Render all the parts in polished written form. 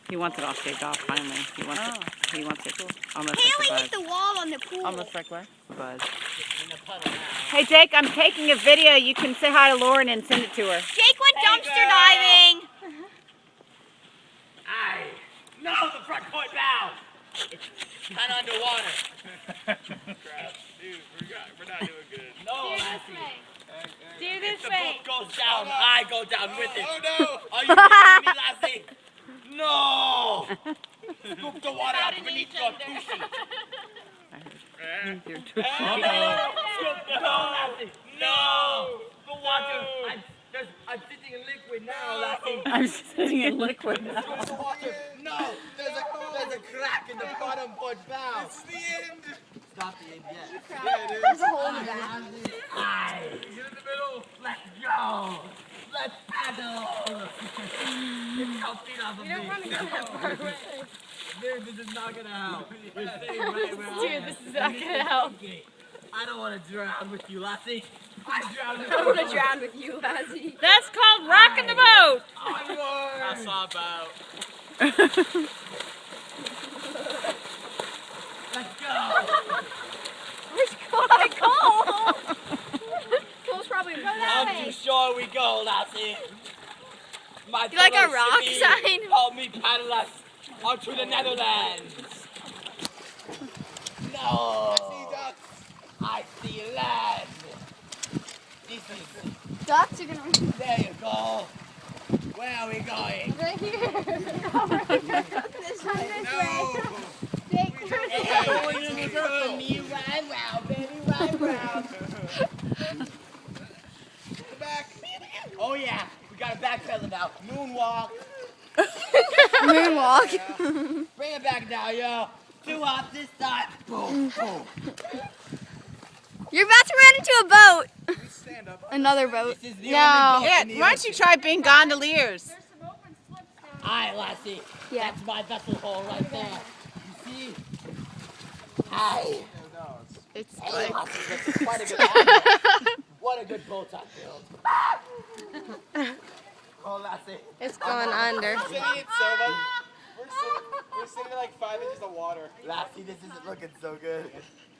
He wants it all shaved off finally. He wants it. He wants it almost Haley like hit the wall on the pool. almost like what? Buzz. Hey Jake, I'm taking a video. You can say hi to Lauren and send it to her. Jake went dumpster diving. Aye. No, the front point bow. It's kind of underwater. Crap. Dude, we're not doing good. No, Lassie. Do If this the way. boat goes down, I go down with it. Oh no! Are you kidding me, Lassie? No! Scoop the water out beneath your tushy. You're No, Lassie. No! The water. I'm sitting in liquid now, Lassie. I'm sitting in liquid now. Scoop the water. No! There's a crack in the bottom board bow. It's the end! It's not the end yet. Yeah, it is. There's a hole in the back. Aye. Get in the middle! Let's go! Let's paddle! Get your feet off of me. You don't want to go that far away. Dude, this is not gonna help. You're sitting right where I Dude, am. this is not gonna help. I don't want to drown with you, Lassie. I drown with I'm you. gonna drown with you, Lassie. That's called rocking the boat. Onward! That's not about. Let's go! Where's Cole? Cole? Cole's probably go that Down way. to shore we go, Lassie. My You like a fellow rock shippies, sign? Help me paddle us onto the Netherlands. No! I see land. This is. Ducks are gonna There you go. Where are we going? right here. This one this No! way. Jake, Going in the circle. Me right round, baby, right round. The back! Oh yeah, we got a backpedal now. Moonwalk. moonwalk. Bring it back now, yo. 2 off this side. Boom, boom. You're about to run into a boat. We stand up. Another boat. This is the No. only boat Yeah, in the why don't you try being gondoliers? Aye, Lassie. Yeah. That's my vessel hole right there. You see? Aye. No, It's Hey, like Lassie, this is quite a good idea. What a good boat I built. Oh, Lassie. it's going under. we're sitting at so much. We're sitting at like 5 inches of water. Lassie, this isn't looking so good.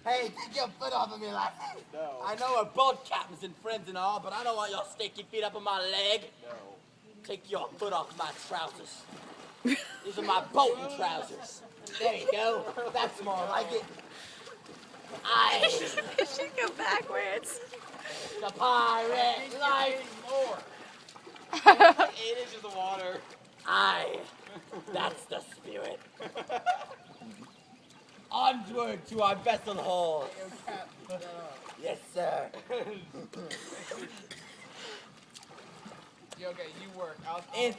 Hey, take your foot off of me, Lassie. No. I know we're boat captains and friends and all, but I don't want your sticky feet up on my leg. No. Take your foot off my trousers. These are my boating trousers. There you go. That's more like it. Aye. It should go backwards. The pirate life. More. 8 inches of water. Aye. That's the spirit. Onward to our vessel hole. Yes, sir. Okay, you work. I'll It's